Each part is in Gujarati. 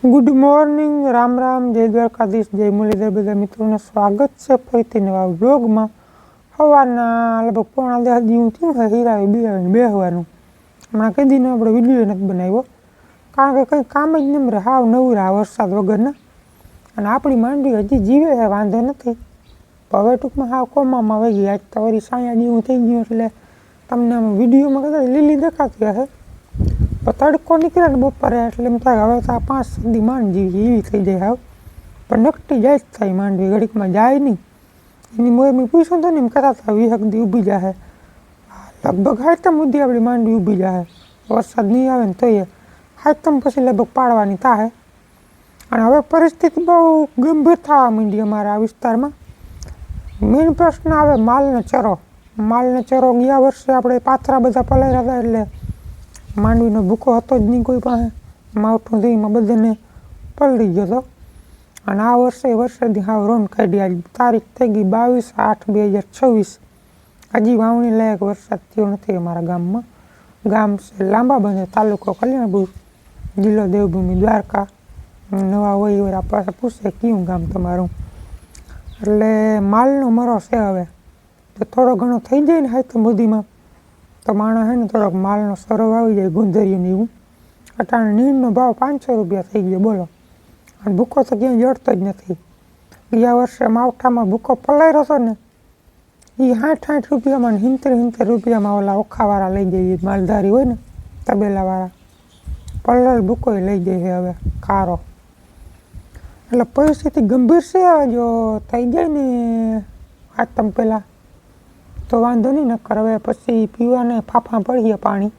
ગુડ મોર્નિંગ, રામ રામ, જય દ્વારકાધીશ, જય મુરલીધર. બધા મિત્રોને સ્વાગત છે ફરીથી નવા વ્લોગમાં. સવારના લગભગ 9:30 જેવું થયું છે. હીરાએ બેહવાનું હમણાં કઈ દીનો આપણે વિડીયો નથી બનાવ્યો, કારણ કે કંઈ કામ જ નહીં રહે. હાવ નવરા વરસાદ વગરના, અને આપણી માંડવી હજી જીવે છે, વાંધો નથી. હવે ટૂંકમાં હાવ કોમામાં વહી ગઈ. આજ તો વળી સાયા જેવું થઈ ગયું, એટલે તમને આમ વિડીયોમાં કદાચ લીલી દેખાતી હશે. તડકો નીકળે ને બપોરે, એટલે એમ થાય હવે તો આ 5 સુધી માંડવી એવી થઈ જાય હાવ. પણ નકટી જાય જ થાય માંડવી, ઘડીકમાં જાય નહીં. એની મોર મેં પૂછ્યું તો ને, એમ કહેતા હતા 20 દી ઊભી જાય. લગભગ હાથમ સુધી આપણી માંડવી ઊભી જાય. વરસાદ નહીં આવે ને તોય હાથમ પછી લગભગ પાડવાની થાય. અને હવે પરિસ્થિતિ બહુ ગંભીર થવા માંડી અમારા આ વિસ્તારમાં. મેઇન પ્રશ્ન આવે માલનો ચરો. માલનો ચરો ગયા વર્ષે આપણે પાથરા બધા પલાળ્યા હતા, એટલે માંડવીનો ભૂકો હતો જ નહીં કોઈ પાસે. માવઠું થઈમાં બધાને પલળી ગયો હતો. અને આ વર્ષેથી હાવ રોન કાઢી. આજ તારીખ થઈ ગઈ 22/8/2026. હજી વાવણી લાયક વરસાદ થયો નથી અમારા ગામમાં. ગામ છે લાંબા બંધ, તાલુકો કલ્યાણપુર, જિલ્લો દેવભૂમિ દ્વારકા. નવા હોય એવા પાસે પૂછે કયું ગામ તમારું. એટલે માલનો મરો છે. હવે તો થોડો ઘણો થઈ જાય ને હાથમ સુધીમાં, તો માણસ છે ને થોડોક માલનો સરવ આવી જાય, ગુંદરિયું એવું. અટાણે નીણનો ભાવ 500 રૂપિયા થઈ ગયો, બોલો. અને ભૂકો તો ક્યાંય જડતો જ નથી. ગયા વર્ષે માવઠામાં ભૂકો પલાળ્યો હતો ને, એ 60 રૂપિયામાં, 70 રૂપિયામાં ઓલા ઓખાવાળા લઈ જાય, માલધારી હોય ને તબેલાવાળા, પલાળ ભૂકો લઈ જાય હવે કારો. એટલે પરિસ્થિતિ ગંભીર છે. હવે જો થઈ જાય ને આતમ પહેલાં તો વાંધો નહીં, નકર હવે પછી પીવાને ફાફા પડીએ પાણી.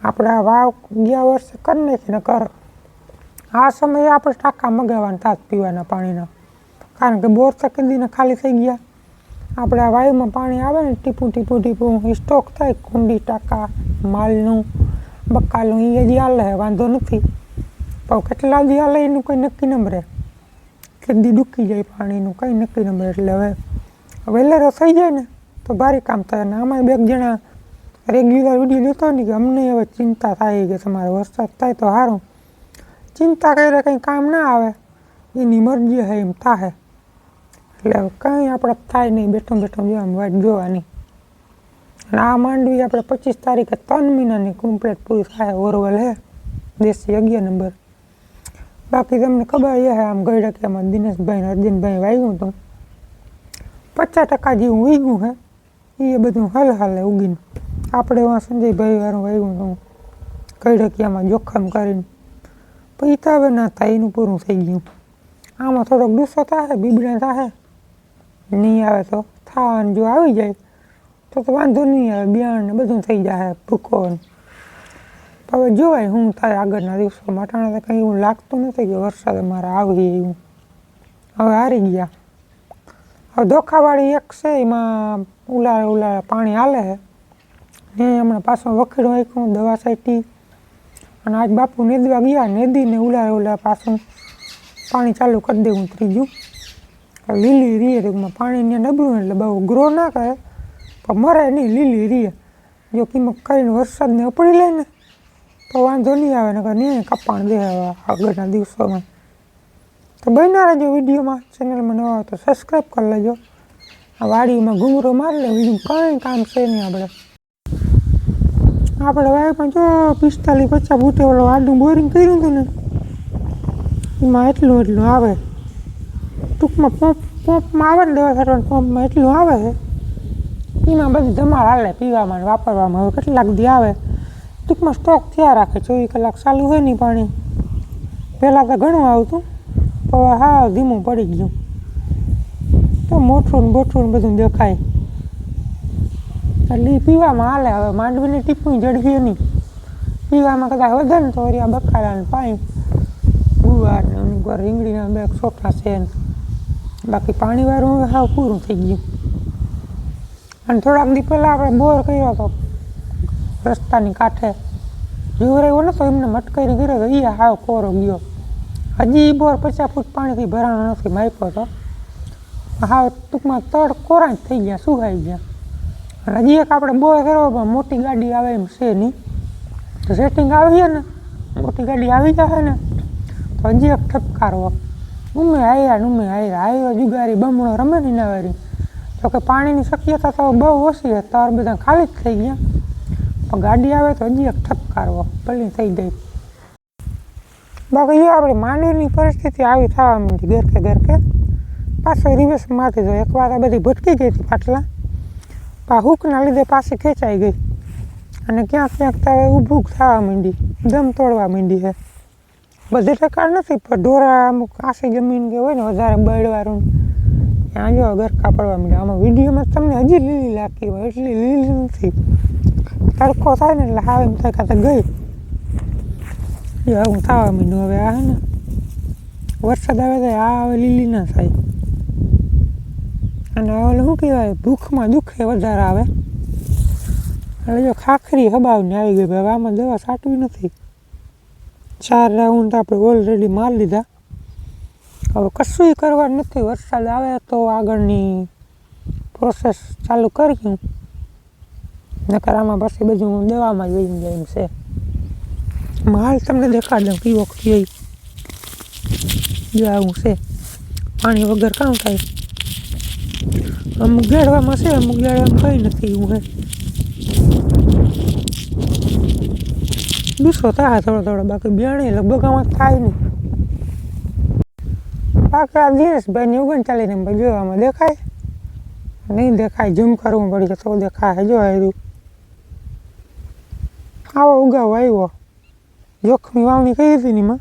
આપણે વાવ ગયા વર્ષે કરી નાખીને કર આ સમયે આપણે ટાંકા મગાવવાના થાત પીવાના પાણીના, કારણ કે બોર તકેદીને ખાલી થઈ ગયા. આપણે આ વાયુમાં પાણી આવે ને ટીપું સ્ટોક થાય, કુંડી ટાંકા માલનું બકાલું, એ હજી હાલે, વાંધો નથી. પણ કેટલા દી હાલે એનું કંઈ નક્કી ન રહે. કેટલી ડૂકી જાય પાણીનું કંઈ નક્કી ન રહે. એટલે હવે વેલેરો થઈ જાય ને તો ભારી કામ થાય. અને આમાં 2 જણા રેગ્યુલર વિડીયો લેતો ને કે અમને હવે ચિંતા થાય કે તમારે વરસાદ થાય તો સારું. ચિંતા કરે કંઈ કામ ના આવે, એની મરજી હોય એમ થાય. એટલે કંઈ આપણે થાય નહીં, બેઠો જોવામાં વાટ જોવાની. અને આ માંડવી આપણે 25 તારીખે 3 મહિનાની કમ્પ્લીટ પૂરી થાય. ઓરવલ હે દેશી 11 નંબર. બાકી તમને ખબર છે આમ ગઈડકિયામાં દિનેશભાઈ અર્જુનભાઈ વાવ્યું હતું, 50% જેવું ઉગ્યું હે. એ બધું હાલે ઉગીને. આપણે એમાં સંજયભાઈ વાળું વાવ્યું હતું ગઈડકિયામાં જોખમ કરીને. પછી તો હવે ના થાય, એનું પૂરું થઈ ગયું. આમાં થોડોક ગુસ્સો થાય, બીબડા થાય, નહીં આવે તો થાન. જો આવી જાય તો વાંધો નહીં આવે, બિયાણ ને બધું થઈ જાય ભૂકો. હવે જોવાય શું થાય આગળના દિવસોમાં. અટાણે તો કંઈ એવું લાગતું નથી કે વરસાદ અમારે આવી એવું. હવે હારી ગયા. હવે ધોખાવાળી એક છે, એમાં ઉલાળે પાણી હાલે છે. ને હમણાં પાછું વખેડું આપ્યું, દવા છાંટી. અને આજ બાપુ નેદવા ગયા, નેદીને ઉલાળે પાછું પાણી ચાલુ કરી દેવું ત્રીજું. લીલી રીએ ટૂંકમાં, પાણીને નબળું એટલે બહુ ગ્રો ના કરે, પણ મરે નહીં, લીલી રીએ. જો કિંમત કરીને વરસાદને અપડી લે ને તો વાંધો નહીં આવે, નકર નહીં કપાણ દે આગળના દિવસોમાં. તો બન્યા રહેજો વિડીયોમાં. ચેનલમાં નવા હોય તો સબસ્ક્રાઈબ કરી લેજો. આ વાડીમાં ઘૂમરો મારી લે, બીજું કંઈ કામ છે નહીં. આપણે વાયમાં જો 45-50 ફૂટે ઓલો આડું બોરિંગ કર્યું હતું ને, એમાં એટલું આવે. ટૂંકમાં પંપમાં આવે ને દવા છાંટવાનું, પંપમાં એટલું આવે છે. એમાં બધું ધમાલ હાલે પીવામાં ને વાપરવામાં. હવે કેટલાક દી આવે, ટૂંકમાં સ્ટોક થયા રાખે. 24 કલાક ચાલુ હોય નહીં પાણી. પહેલાં તો ઘણું આવતું, હવે હા ધીમું પડી ગયું. તો મોટું બધું દેખાય. એટલે પીવામાં હાલે. હવે માંડવીની ટીપું જડવીએ નહીં. પીવામાં કદાચ વધે ને તો આ બકાલાને પાણી, ગુવાર ને અમુક વાર રીંગણીના 2 સોટા છે. બાકી પાણીવાળું હવે હાવ પૂરું થઈ ગયું. અને થોડાક દી પહેલાં આપણે બોર કર્યો હતો રસ્તાની કાંઠે. જોર એવો નતો, એમને મટકાઈને કર્યો હતો, એ હાવ કોરો ગયો. હજી બોર 50 ફૂટ પાણીથી ભરાણો નથી, માપ્યો હતો. હાવ ટૂંકમાં તળ કોરા જ થઈ ગયા, સુકાઈ ગયા. અને હજી એક આપણે બોર કર્યો, પણ મોટી ગાડી આવે એમ છે નહીં. તો સેટિંગ આવીએ ને, મોટી ગાડી આવી જાય ને તો હજી એક ઠપકારો ઉમે આવ્યા જુગારી બમણો રમે ને એના વારી. તો કે પાણીની શક્યતા તો બહુ ઓછી હતી, તાર બધા ખાલી જ થઈ ગયા. પણ ગાડી આવે તો હજી એક ઠપકારો પલ્લી થઈ ગઈ. બાકી આપણી માંડવીની પરિસ્થિતિ આવી થવા માંડી ઘરકે પાછો રિવર્સ મારતી. તો એક વાર આ બધી ભટકી ગઈ હતી પાટલા, હુકના લીધે પાછી ખેંચાઈ ગઈ અને ક્યાંક તો હવે ઊભું થવા માંડી, દમ તોડવા માંડી છે. બધે ટકા નથી પણ ઢોરા અમુક આસી જમીન કે હોય ને વધારે બળવાળું ત્યાં જો ગરકા પડવા માંડ્યા. આમાં વિડીયોમાં તમને હજી લીલી લાગતી હોય, એટલી લીલી નથી. તડકો થાય ને એટલે હા એમ થાય કાં તો ગઈ હું થવા માંડ્યું. હવે આ ને વરસાદ આવે તો આ હવે લીલી ના થાય. અને હવે શું કહેવાય, ભૂખમાં દુખે વધારે આવે. એટલે જો ખાખરી હબાવને આવી ગઈ. હવે આમાં દવા છાંટવી નથી. 4 રાઉન્ડ આપણે ઓલરેડી મારી લીધા. હવે કશું કરવા નથી. વરસાદ આવે તો આગળની પ્રોસેસ ચાલુ કર્યું. નકર આમાં પછી બધું દવામાં જ વહી જાય એમ છે. હાલ તમને દેખાડ દઉં કઈ વખત જોઈ. જો આવું છે, પાણી વગર કામ થાય. અમુક ગાળવામાં છે, અમુક ગાળવામાં કંઈ નથી. એવું હે દુસો થાય થોડો, બાકી બિયાણી લગભગ આમાં થાય નહીં. બાકી આ દિનેશભાઈની 39 નંબર જોવામાં દેખાય નહીં દેખાય, ઝૂમ કરવું પડશે તો દેખાય. જો આવ્યું આવો ઉગાવ આવ્યો. જોખમી વાવણી કરી હતી એમાં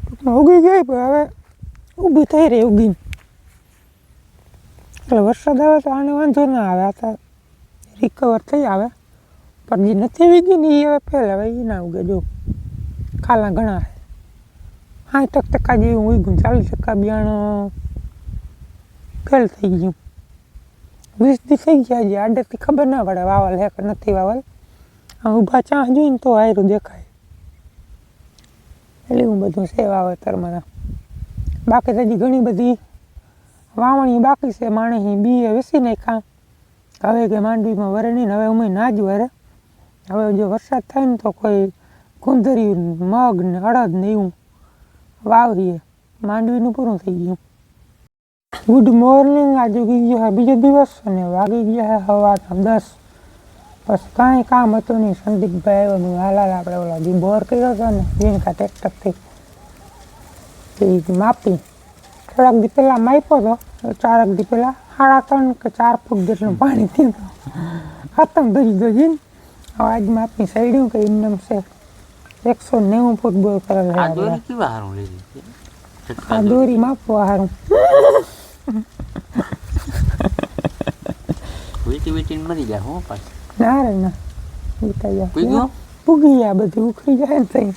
ટૂંકમાં ઉગી ગઈ, પણ હવે ઊભી થઈ રહી ઉગીને. એટલે વરસાદ આવે તો આને વાંધો ના આવે, આ તો રિકવર થઈ આવે. પણ જે નથી વીગી ને એ હવે પહેલાં હવે એ ના ઉગે. જો ખાલા ઘણા 60% જેવું ઉગ્યું, 40% બિયાણું ફેલ થઈ ગયું. 20 દી થઈ ગયા. હજી આડેથી ખબર ના પડે વાવલ હે કે નથી વાવલ. આ ઊભા ચાહ જોઈને તો આયરું દેખાય. એટલે એવું બધું છે વાવેતરમાં. બાકી તો હજી ઘણી બધી વાવણી બાકી છે. માણસી બી વેસી નાખ્યા. હવે કે માંડવીમાં વરે નહીં, હવે અમે ના જ વરે. હવે જો વરસાદ થાય ને તો કોઈ ગુંદરી, મગ ને અડદ ને એવું વાવીએ. માંડવીનું પૂરું થઈ ગયું. Good morning. આજે ઉગી ગયો બીજો દિવસ અને વાગી ગયા સવારના 10. બસ કાંઈ કામ હતું નહીં. સંદીપભાઈ આવ્યો, હાલ આપણે ઓલા જે બોર કર્યો હતો ને જીનકા ટ્રેક્ટરથી એ માપી. થોડાક દી પહેલાં માપ્યો હતો, 4 દી પહેલાં 3.5 કે 4 ફૂટ જેટલું પાણી થયું ખતમ થઈ ગયો જીન. હવે આજ માપી સાઈડ્યું કે એમને છે 190 ફૂટ બોર કરેલ. આ દોરી માપવા સારું. ના રે ના પૂગી જાય, બધું ઉખડી જાય ને તઈ.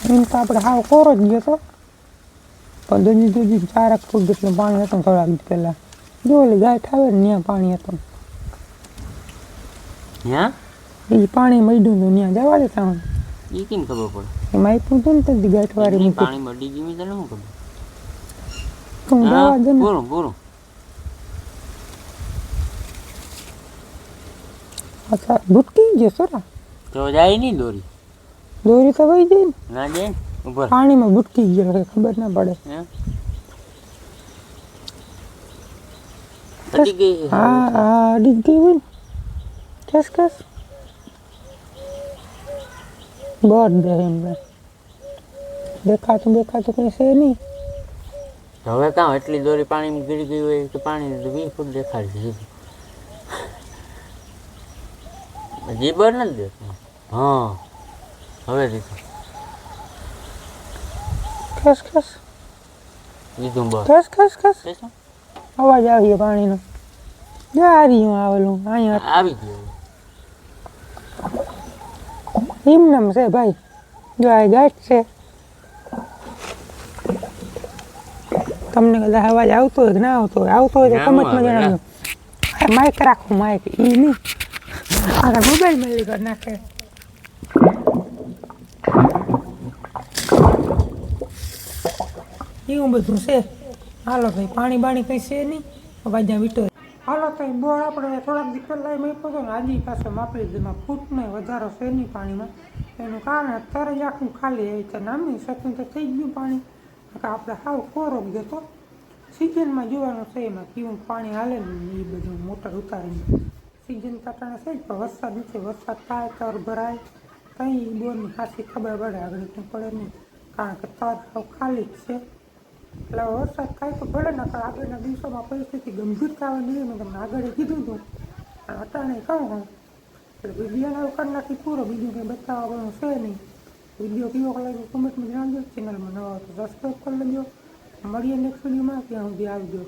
એમ તો આપણે હાવ કોરો જ ગયો હતો, પણ દૂધી 4 ફૂટ જેટલું પાણી હતું થોડાક દી પહેલાં. જો ઓલી ગાંઠ આવે ને ત્યાં પાણી હતું. એ પાણી મળ્યું હતું ત્યાં જવા દે ત્યાં. એ કેમ ખબર પડે? એમાં આપ્યું હતું ને તે ગાંઠ વાળી પાણી મળી ગયું તને શું ખબર? તું જવા દે ને. બોલો અચ્છા ભૂટકી ગયો સોરા તો જાય નહીં દોરી તો વહી જાય ને. ના જાય ને ઉપર પાણીમાં ભૂટકી ગયો ખબર ના પડે. હા અડી ગઈ હોય ને ઠેસ બળ દે એમને. દેખાતું કંઈ છે નહીં. હવે કાં એટલી દોરી પાણીમાં ગીરી ગઈ હોય કે પાણી 20 ફૂટ દેખાડી છે. હજી બર નથી દેતું. હા હવે દીધું ખસ લીધું ખસ અવાજ આવી પાણીનો. જા રહ્યું આવેલું અહીંયા આવી ગયું. એમનેમ છે ભાઈ. જો આ ગાંઠ છે. તમને કદાચ અવાજ આવતો હોય કે ના આવતો હોય તો કમેન્ટમાં જણાવજો. માઇક રાખો, માઇક એ નહીં આ મોબાઈલમાં લઈ કરી નાખે. એવું બધું છે. હાલો ભાઈ પાણી કંઈ છે નહીં. વાજા વીટો હાલો તો બોર આપણે થોડાક દી પહેલાં મેં પૂછો ને આજે પાસે માપી લીધું. ફૂટનો વધારો છે નહીં પાણીમાં. એનું કારણ અત્યારે જ આખું ખાલી આવી રીતે નામની સતન તો થઈ ગયું પાણી. આપણે હાવ કોરો ગયો તો સિઝનમાં જોવાનું છે એમાં કેવું પાણી હાલે ને એ બધું મોટર ઉતારીને. સિઝન તાટાણે છે પણ વરસાદ નથી, વરસાદ થાય તર ભરાય કંઈ બોરની ખાસી ખબર પડે, આગળ કંઈ પડે નહીં કારણ કે તર હાવ ખાલી જ છે. એટલે વરસાદ થાય તો ભલે ને પણ આગળના દિવસોમાં પરિસ્થિતિ ગંભીર થવા જોઈએ. મેં તમને આગળ કીધું હતું પણ અટાણે કહું એટલે વિડીયોને કરી નાખી પૂરો, બીજું કંઈ બતાવવાનું છે નહીં. વિડીયો કેવો લાગ્યો કમેન્ટમાં જણાવજો. ચેનલમાં નવા હોય તો સબસ્ક્રાઈબ કરી લેજો. મળીએ નેક્સ્ટ વિડીયોમાં, ત્યાં સુધી આવજો.